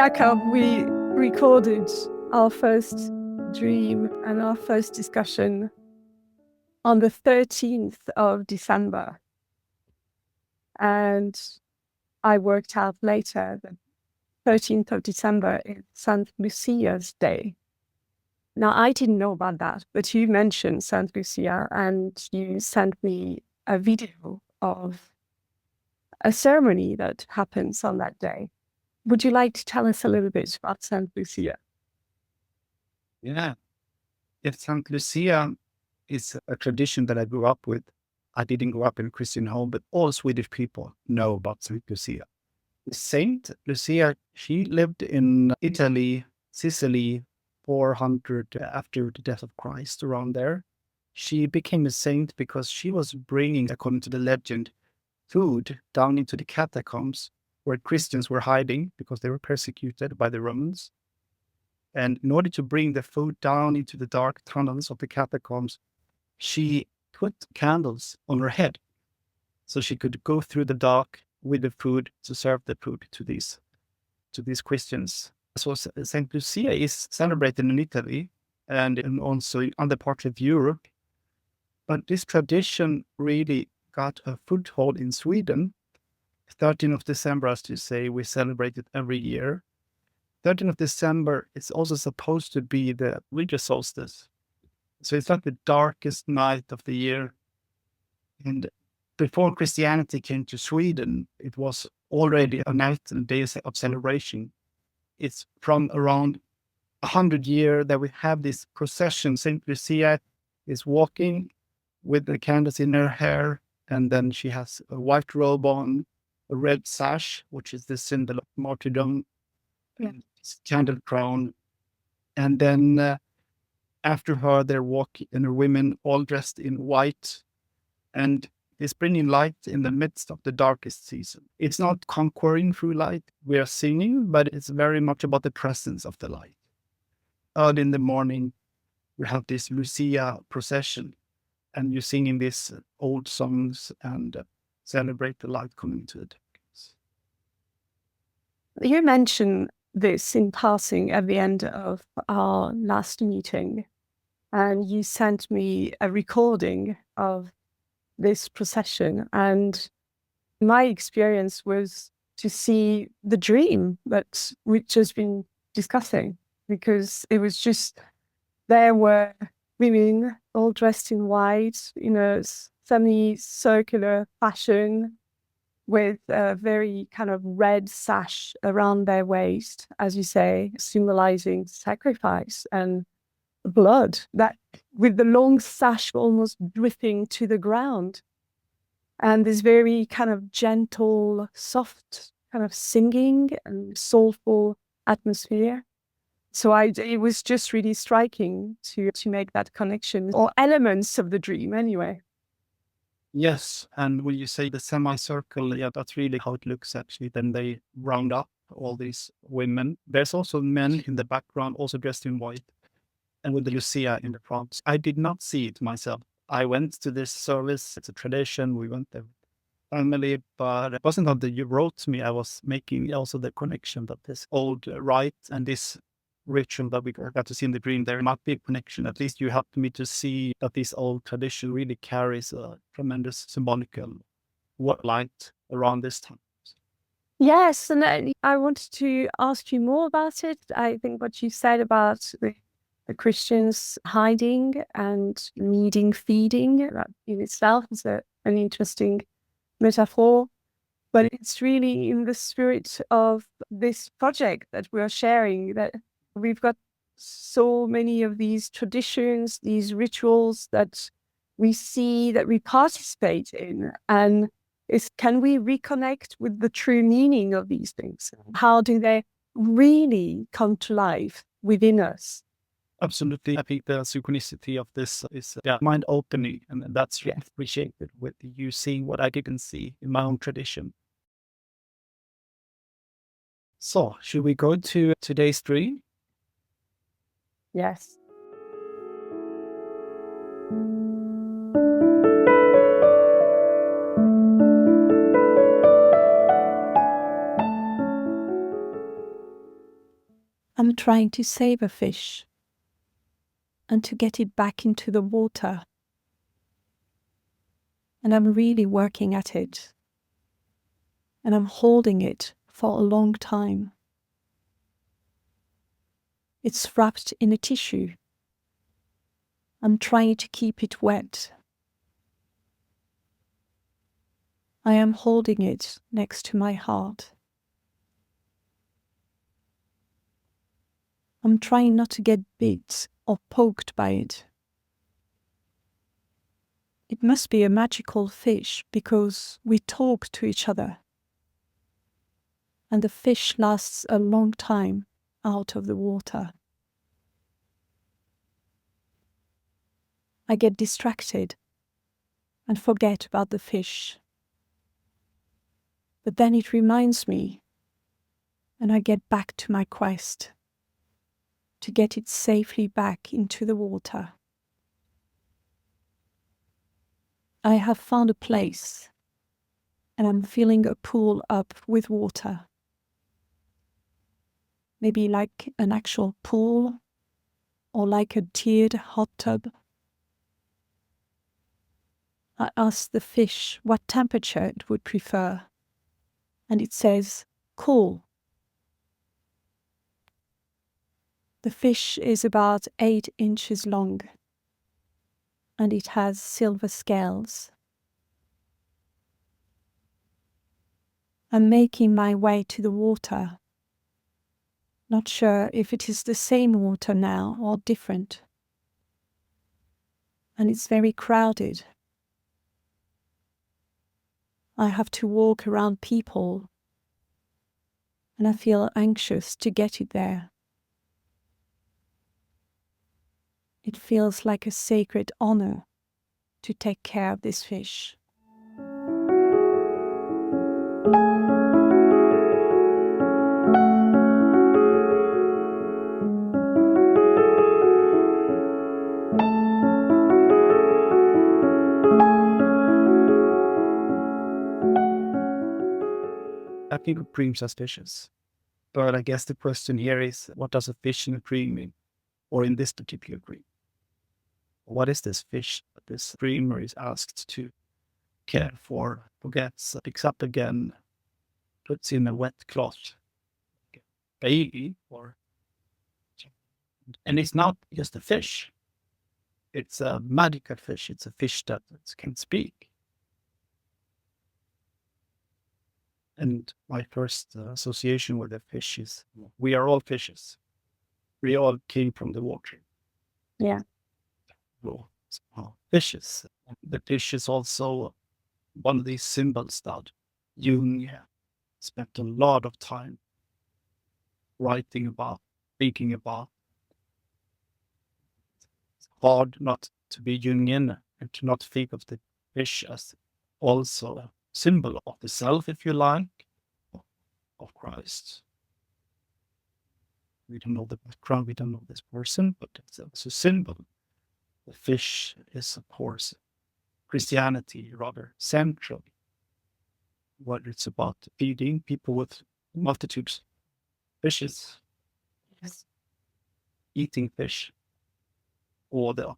Jakob, we recorded our first dream and our first discussion on the 13th of December. And I worked out later that 13th of December is St. Lucia's Day. Now, I didn't know about that, but you mentioned St. Lucia and you sent me a video of a ceremony that happens on that day. Would you like to tell us a little bit about St. Lucia? Yeah. If St. Lucia is a tradition that I grew up with. I didn't grow up in a Christian home, but all Swedish people know about St. Lucia. Saint Lucia, she lived in Italy, Sicily, 400 after the death of Christ, around there. She became a saint because she was bringing, according to the legend, food down into the catacombs where Christians were hiding because they were persecuted by the Romans. And in order to bring the food down into the dark tunnels of the catacombs, she put candles on her head so she could go through the dark with the food to serve the food to these Christians. So Saint Lucia is celebrated in Italy and also in other parts of Europe. But this tradition really got a foothold in Sweden. 13th of December, as you say, we celebrate it every year. 13th of December is also supposed to be the winter solstice. So it's like the darkest night of the year. And before Christianity came to Sweden, it was already a night and days of celebration. It's from around 100 years that we have this procession. Saint Lucia is walking with the candles in her hair, and then she has a white robe on, a red sash, which is the symbol of martyrdom, and candle crown. And then after her, they're walking, and her women all dressed in white, and it's bringing light in the midst of the darkest season. It's not conquering through light. We are singing, but it's very much about the presence of the light. Early in the morning, we have this Lucia procession, and you're singing these old songs and celebrate the light coming to the darkness. You mentioned this in passing at the end of our last meeting, and you sent me a recording of this procession. And my experience was to see the dream that we've just been discussing, because it was just, there were women all dressed in white, in a semicircular fashion, with a very kind of red sash around their waist, as you say, symbolizing sacrifice and blood, that with the long sash almost dripping to the ground. And this very kind of gentle, soft kind of singing and soulful atmosphere. So it was just really striking to make that connection, or elements of the dream anyway. Yes, and when you say the semicircle, yeah, that's really how it looks actually. Then they round up all these women. There's also men in the background, also dressed in white, and with the Lucia in the front. I did not see it myself. I went to this service. It's a tradition. We went there with family, but it wasn't until you wrote to me, I was making also the connection that this old rite and this ritual that we got to see in the dream, there might be a connection. At least you helped me to see that this old tradition really carries a tremendous symbolical light around this time. Yes, and I wanted to ask you more about it. I think what you said about the Christians hiding and needing feeding, that in itself is an interesting metaphor. But it's really in the spirit of this project that we are sharing, that we've got so many of these traditions, these rituals that we see, that we participate in. And can we reconnect with the true meaning of these things? How do they really come to life within us? Absolutely. I think the synchronicity of this is mind-opening, and that's appreciated with you seeing what I didn't see in my own tradition. So, should we go to today's dream? Yes. I'm trying to save a fish and to get it back into the water. And I'm really working at it. And I'm holding it for a long time. It's wrapped in a tissue. I'm trying to keep it wet. I am holding it next to my heart. I'm trying not to get bit or poked by it. It must be a magical fish because we talk to each other. And the fish lasts a long time out of the water. I get distracted and forget about the fish. But then it reminds me, and I get back to my quest to get it safely back into the water. I have found a place, and I'm filling a pool up with water. Maybe like an actual pool, or like a tiered hot tub. I ask the fish what temperature it would prefer, and it says, cool. The fish is about 8 inches long, and it has silver scales. I'm making my way to the water, not sure if it is the same water now or different. And it's very crowded. I have to walk around people, and I feel anxious to get it there. It feels like a sacred honor to take care of this fish. I think of dreams as fishes. But I guess the question here is, what does a fish in a dream mean? Or in this particular dream? What is this fish that this dreamer is asked to care for, forgets, picks up again, puts in a wet cloth, baby, and it's not just a fish. It's a magical fish. It's a fish that can speak. And my first association with the fish is, we are all fishes. We all came from the water. Yeah. Well, fishes. The fish is also one of these symbols that Jung spent a lot of time writing about, speaking about. It's hard not to be Jungian and to not think of the fish as also a symbol of the self, if you like, of Christ. We don't know the background, we don't know this person, but it's a symbol. The fish is, of course, Christianity, rather central. What it's about feeding people with multitudes of fishes. Yes. Eating fish. Or the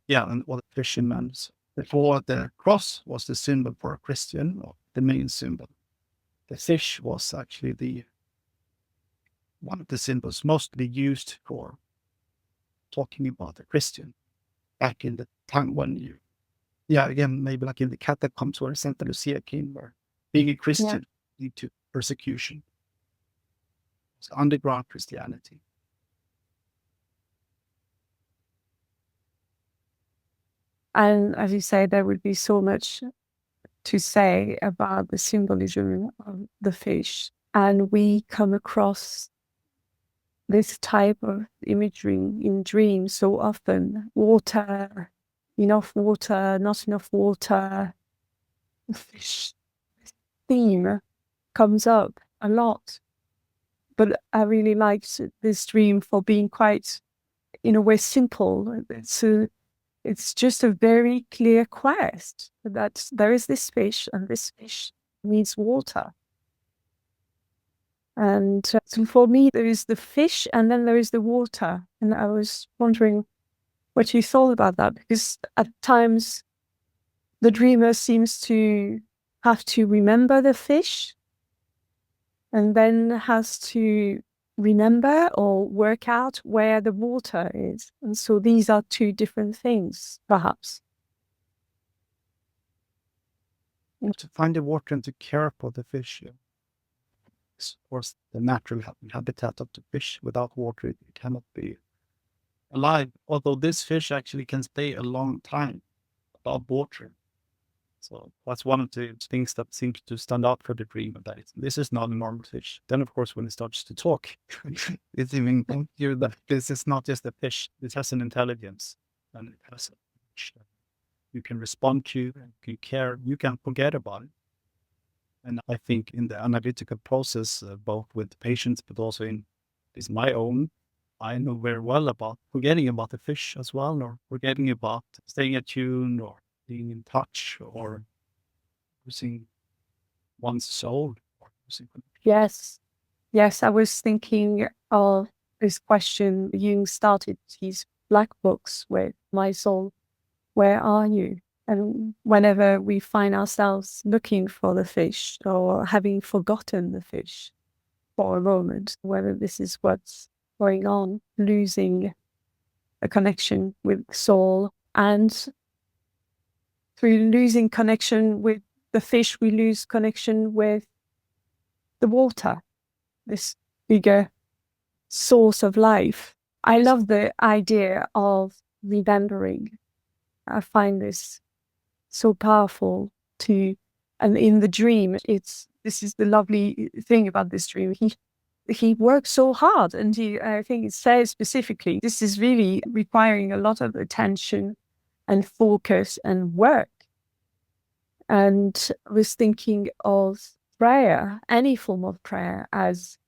fishermen. Before the cross was the symbol for a Christian, or the main symbol. The fish was actually one of the symbols mostly used for talking about a Christian back in the time when again, maybe like in the catacombs where Santa Lucia came, where being a Christian lead to persecution. It's underground Christianity. And as you say, there would be so much to say about the symbolism of the fish. And we come across this type of imagery in dreams so often. Water, enough water, not enough water. The fish theme comes up a lot. But I really liked this dream for being quite, in a way, simple. It's just a very clear quest that there is this fish and this fish needs water. And so for me, there is the fish and then there is the water. And I was wondering what you thought about that, because at times the dreamer seems to have to remember the fish and then has to remember or work out where the water is. And so these are two different things, perhaps. To find the water and to care for the fish. Of course, the natural habitat of the fish. Without water, it cannot be alive. Although this fish actually can stay a long time without water. So that's one of the things that seems to stand out for the dreamer, that this is not a normal fish. Then, of course, when it starts to talk, it's even clear that this is not just a fish. It has an intelligence, and it has you can respond to, you can care, you can forget about it. And I think in the analytical process, both with patients, but also in this my own, I know very well about forgetting about the fish as well, or forgetting about staying attuned, or being in touch, or losing one's soul. Or losing... Yes. Yes, I was thinking of this question. Jung started his black books with "My soul, where are you?" And whenever we find ourselves looking for the fish or having forgotten the fish for a moment, whether this is what's going on, losing a connection with soul, and through losing connection with the fish, we lose connection with the water, this bigger source of life. I love the idea of remembering. I find this so powerful and in the dream, this is the lovely thing about this dream. He works so hard, and I think it says specifically, this is really requiring a lot of attention and focus and work. And I was thinking of prayer, any form of prayer, as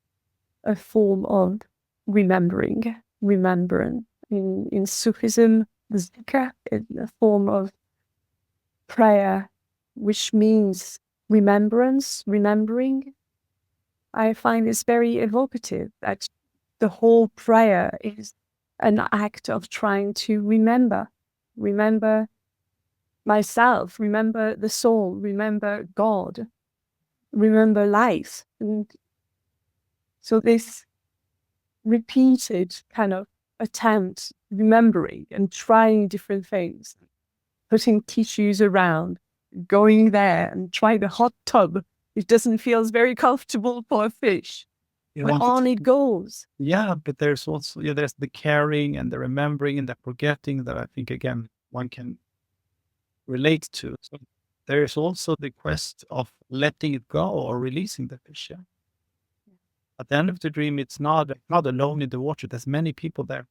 a form of remembrance. In Sufism, the zikr is a form of prayer, which means remembering. I find this very evocative, that the whole prayer is an act of trying to remember myself, remember the soul, remember God, remember life. And so this repeated kind of attempt, remembering and trying different things, putting tissues around, going there and try the hot tub. It doesn't feel very comfortable for a fish, but on it goes. Yeah, but there's also, there's the caring and the remembering and the forgetting that I think, again, one can relate to. So there is also the quest of letting it go or releasing the fish. Yeah. At the end of the dream, it's not alone in the water. There's many people there.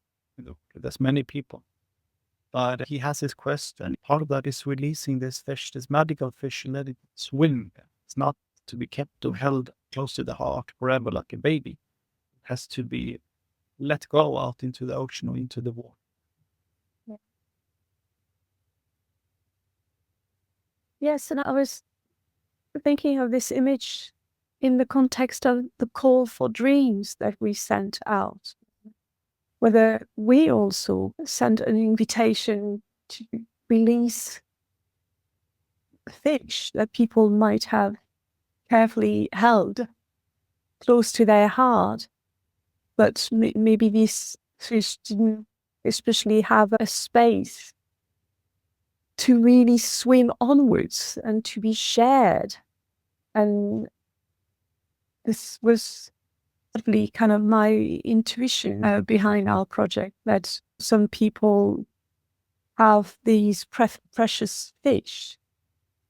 There's many people. But he has his quest, and part of that is releasing this fish, this magical fish, and let it swim. It's not to be kept or held close to the heart forever like a baby. It has to be let go out into the ocean or into the water. Yeah. Yes, and I was thinking of this image in the context of the call for dreams that we sent out. Whether we also send an invitation to release fish that people might have carefully held close to their heart, but maybe these fish didn't especially have a space to really swim onwards and to be shared. And this was really kind of my intuition behind our project, that some people have these precious fish,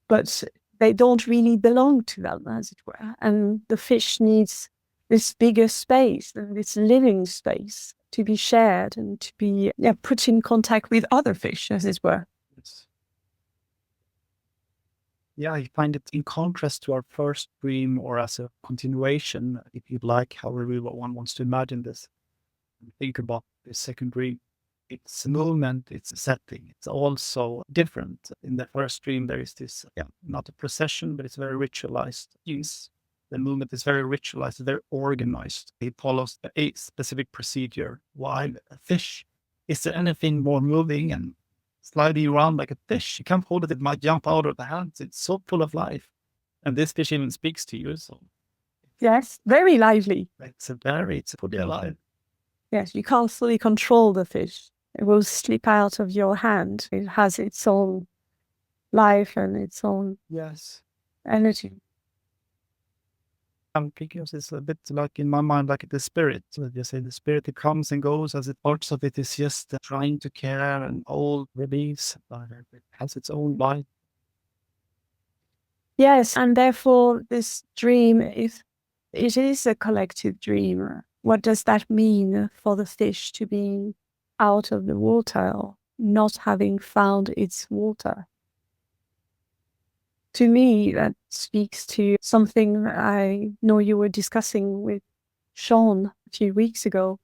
but they don't really belong to them, as it were. And the fish needs this bigger space, this living space, to be shared and to be put in contact with other fish, as it were. Yes. Yeah, I find it in contrast to our first dream, or as a continuation, if you'd like, however one wants to imagine this. Think about the second dream. Its movement, its setting, it's also different. In the first dream, there is this, not a procession, but it's very ritualized. Yes. The movement is very ritualized, very organized. It follows a specific procedure. While a fish, is there anything more moving and sliding around like a fish? You can't hold it, it might jump out of the hands. It's so full of life. And this fish even speaks to you. So Yes, very lively. it's fully alive. Yes, you can't fully control the fish. It will slip out of your hand. It has its own life and its own Yes. energy. Because it's a bit like in my mind, like the spirit. So you say the spirit, it comes and goes as it parts of it is just trying to care and all release, but it has its own life. Yes, and therefore this dream it is a collective dream. What does that mean for the fish to be out of the water or not having found its water? To me, that speaks to something I know you were discussing with Sean a few weeks ago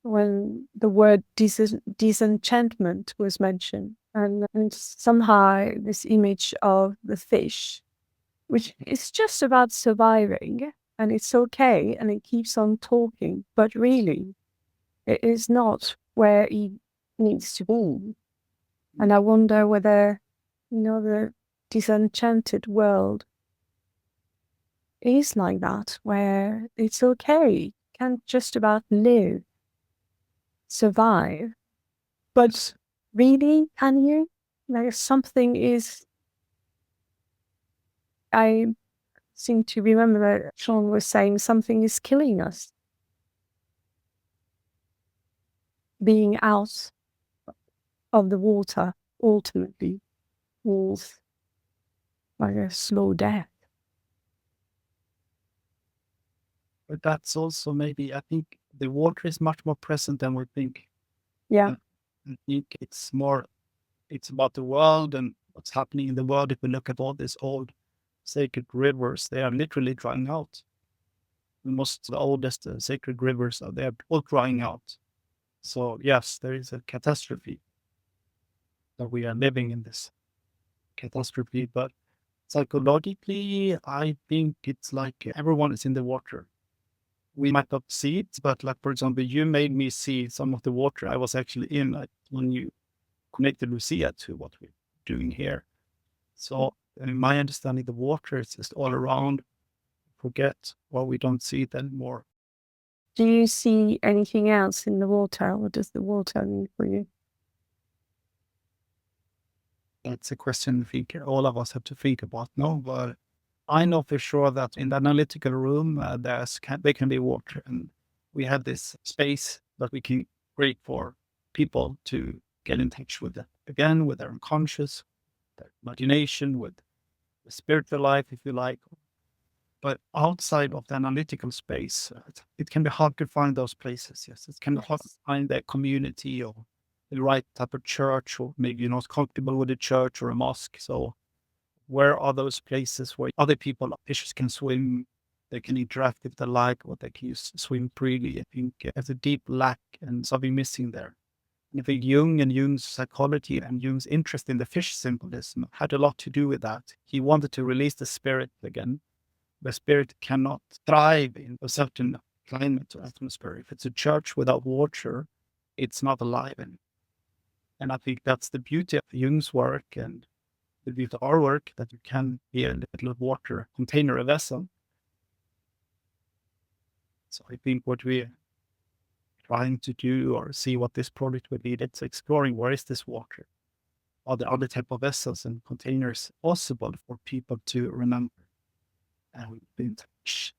when the word disenchantment was mentioned. And somehow this image of the fish, which is just about surviving, and it's okay, and it keeps on talking, but really, it is not where it needs to be. And I wonder whether, the disenchanted world is like that, where it's okay, you can just about live, survive, but really, can you? Like something is, I seem to remember that Sean was saying something is killing us. Being out of the water ultimately was like a slow death. But that's also maybe, I think the water is much more present than we think. Yeah. I think it's about the world and what's happening in the world. If we look at all these old sacred rivers, they are literally drying out. The oldest sacred rivers, they are all drying out. So yes, there is a catastrophe that we are living in this catastrophe. But psychologically, I think it's like everyone is in the water. We might not see it, but like, for example, you made me see some of the water I was actually in when you connected Lucia to what we're doing here. So in my understanding, the water is just all around. Forget, well, we don't see it anymore. Do you see anything else in the water? What does the water mean for you? That's a question I think all of us have to think about. No, but I know for sure that in the analytical room, there can be water, and we have this space that we can create for people to get in touch with again, with their unconscious, their imagination, with the spiritual life, if you like. But outside of the analytical space, it can be hard to find those places. Yes, it can be hard to find that community or the right type of church, or maybe you're not comfortable with a church or a mosque. So where are those places where other people, fishes can swim, they can interact with the light, or they can swim freely? I think there's a deep lack and something missing there. And I think Jung and Jung's psychology and Jung's interest in the fish symbolism had a lot to do with that. He wanted to release the spirit again. The spirit cannot thrive in a certain climate or atmosphere. If it's a church without water, it's not alive anymore. And I think that's the beauty of Jung's work and the beauty of our work, that you can be a little water container, a vessel. So I think what we're trying to do, or see what this project would lead, it's exploring where is this water? Are there other type of vessels and containers possible for people to remember? And we've been in touch.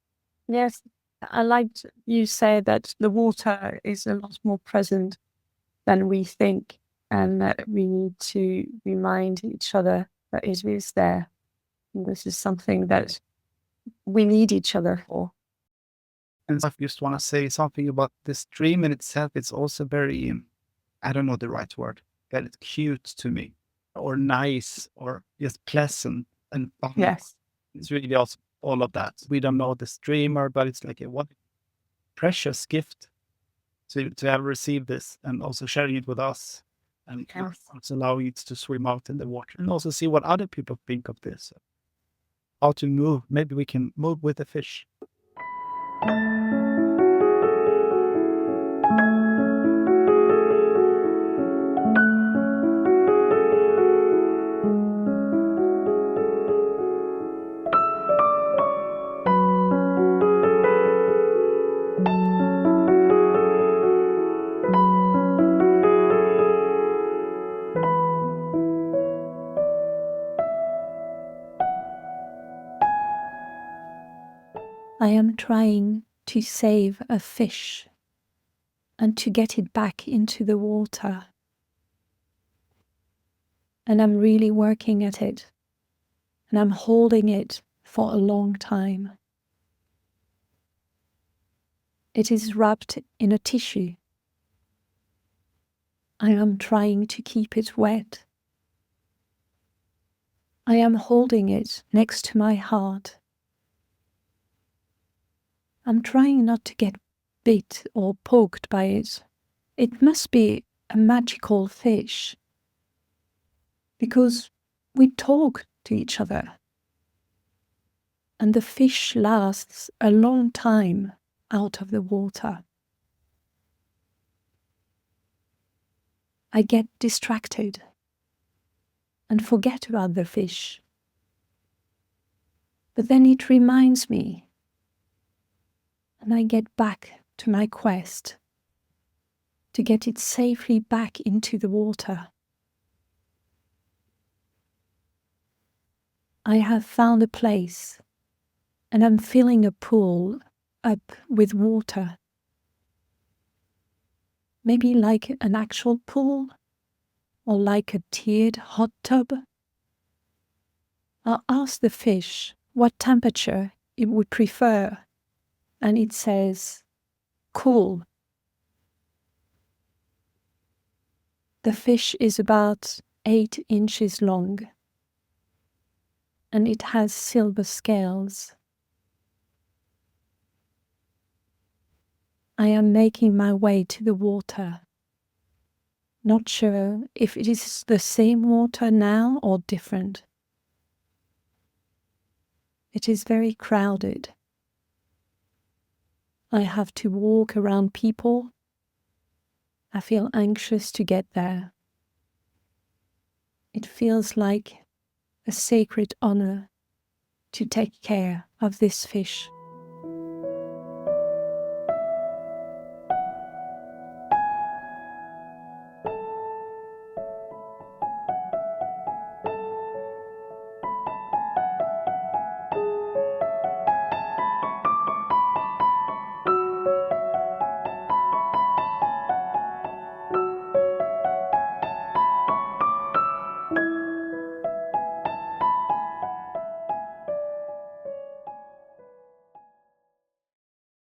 Yes, I liked you say that the water is a lot more present than we think, and that we need to remind each other that it is there. And this is something that we need each other for. And I just want to say something about this dream in itself. It's also very, I don't know the right word, but it's cute to me, or nice, or just pleasant and fun. Yes. It's really also all of that. We don't know the streamer, but it's like a what precious gift to have received this, and also sharing it with us, and Yes. it's allowing it to swim out in the water, and also see what other people think of this. how to move. Maybe we can move with the fish. I am trying to save a fish and to get it back into the water. And I'm really working at it. And I'm holding it for a long time. It is wrapped in a tissue. I am trying to keep it wet. I am holding it next to my heart. I'm trying not to get bit or poked by it. It must be a magical fish, because we talk to each other, and the fish lasts a long time out of the water. I get distracted and forget about the fish, but then it reminds me, and I get back to my quest to get it safely back into the water. I have found a place, and I'm filling a pool up with water. Maybe like an actual pool, or like a tiered hot tub. I'll ask the fish what temperature it would prefer, and it says, cool. The fish is about 8 inches long, and it has silver scales. I am making my way to the water, not sure if it is the same water now or different. It is very crowded. I have to walk around people. I feel anxious to get there. It feels like a sacred honor to take care of this fish.